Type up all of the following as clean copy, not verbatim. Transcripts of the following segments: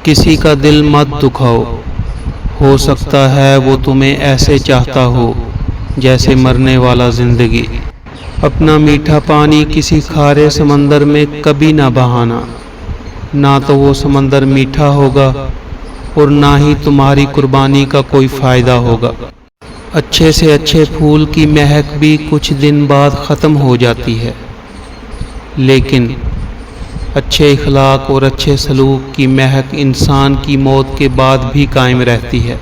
کسی کا دل مت دکھاؤ، ہو سکتا ہے وہ تمہیں ایسے چاہتا ہو جیسے مرنے والا زندگی۔ اپنا میٹھا پانی کسی کھارے سمندر میں کبھی نہ بہانا، نہ تو وہ سمندر میٹھا ہوگا اور نہ ہی تمہاری قربانی کا کوئی فائدہ ہوگا۔ اچھے سے اچھے پھول کی مہک بھی کچھ دن بعد ختم ہو جاتی ہے، لیکن اچھے اخلاق اور اچھے سلوک کی مہک انسان کی موت کے بعد بھی قائم رہتی ہے۔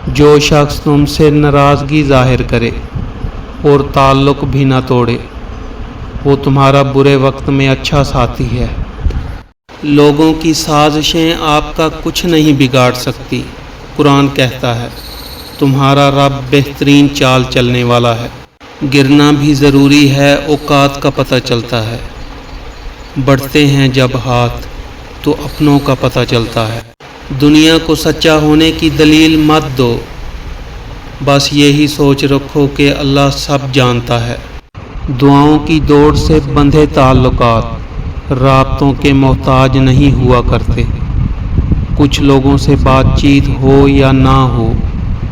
جو شخص تم سے ناراضگی ظاہر کرے اور تعلق بھی نہ توڑے، وہ تمہارا برے وقت میں اچھا ساتھی ہے۔ لوگوں کی سازشیں آپ کا کچھ نہیں بگاڑ سکتی۔ قرآن کہتا ہے تمہارا رب بہترین چال چلنے والا ہے۔ گرنا بھی ضروری ہے، اوقات کا پتہ چلتا ہے۔ بڑھتے ہیں جب ہاتھ تو اپنوں کا پتہ چلتا ہے۔ دنیا کو سچا ہونے کی دلیل مت دو، بس یہی سوچ رکھو کہ اللہ سب جانتا ہے۔ دعاؤں کی دوڑ سے بندھے تعلقات رابطوں کے محتاج نہیں ہوا کرتے۔ کچھ لوگوں سے بات چیت ہو یا نہ ہو،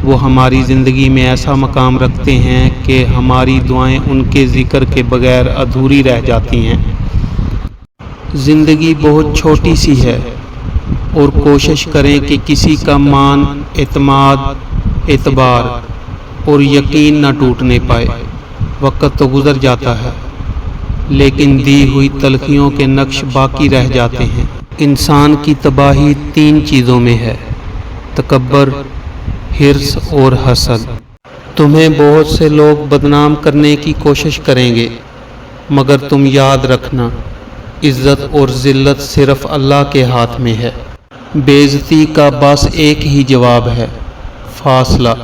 وہ ہماری زندگی میں ایسا مقام رکھتے ہیں کہ ہماری دعائیں ان کے ذکر کے بغیر ادھوری رہ جاتی ہیں۔ زندگی بہت چھوٹی سی ہے، اور کوشش کریں کہ کسی کا مان، اعتماد، اعتبار اور یقین نہ ٹوٹنے پائے۔ وقت تو گزر جاتا ہے، لیکن دی ہوئی تلخیوں کے نقش باقی رہ جاتے ہیں۔ انسان کی تباہی 3 چیزوں میں ہے: تکبر، حرص اور حسد۔ تمہیں بہت سے لوگ بدنام کرنے کی کوشش کریں گے، مگر تم یاد رکھنا عزت اور ذلت صرف اللہ کے ہاتھ میں ہے۔ بے عزتی کا بس ایک ہی جواب ہے: فاصلہ۔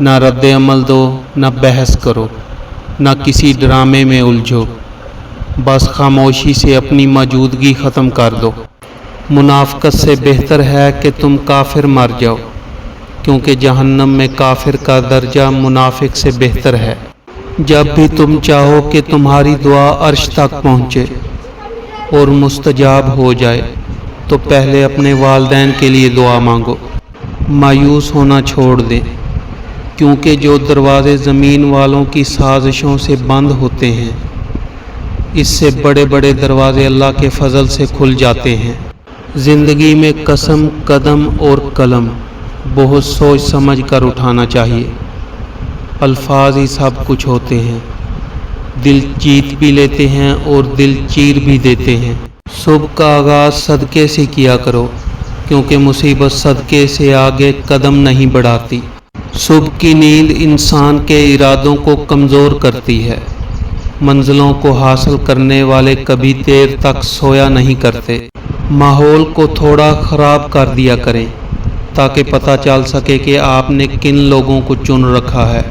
نہ رد عمل دو، نہ بحث کرو، نہ کسی ڈرامے میں الجھو، بس خاموشی سے اپنی موجودگی ختم کر دو۔ منافقت سے بہتر ہے کہ تم کافر مر جاؤ، کیونکہ جہنم میں کافر کا درجہ منافق سے بہتر ہے۔ جب بھی تم چاہو کہ تمہاری دعا عرش تک پہنچے اور مستجاب ہو جائے، تو پہلے اپنے والدین کے لیے دعا مانگو۔ مایوس ہونا چھوڑ دیں، کیونکہ جو دروازے زمین والوں کی سازشوں سے بند ہوتے ہیں، اس سے بڑے بڑے دروازے اللہ کے فضل سے کھل جاتے ہیں۔ زندگی میں قسم، قدم اور قلم بہت سوچ سمجھ کر اٹھانا چاہیے۔ الفاظ ہی سب کچھ ہوتے ہیں، دل جیت بھی لیتے ہیں اور دل چیر بھی دیتے ہیں۔ صبح کا آغاز صدقے سے کیا کرو، کیونکہ مصیبت صدقے سے آگے قدم نہیں بڑھاتی۔ صبح کی نیند انسان کے ارادوں کو کمزور کرتی ہے۔ منزلوں کو حاصل کرنے والے کبھی دیر تک سویا نہیں کرتے۔ ماحول کو تھوڑا خراب کر دیا کریں، تاکہ پتہ چل سکے کہ آپ نے کن لوگوں کو چن رکھا ہے۔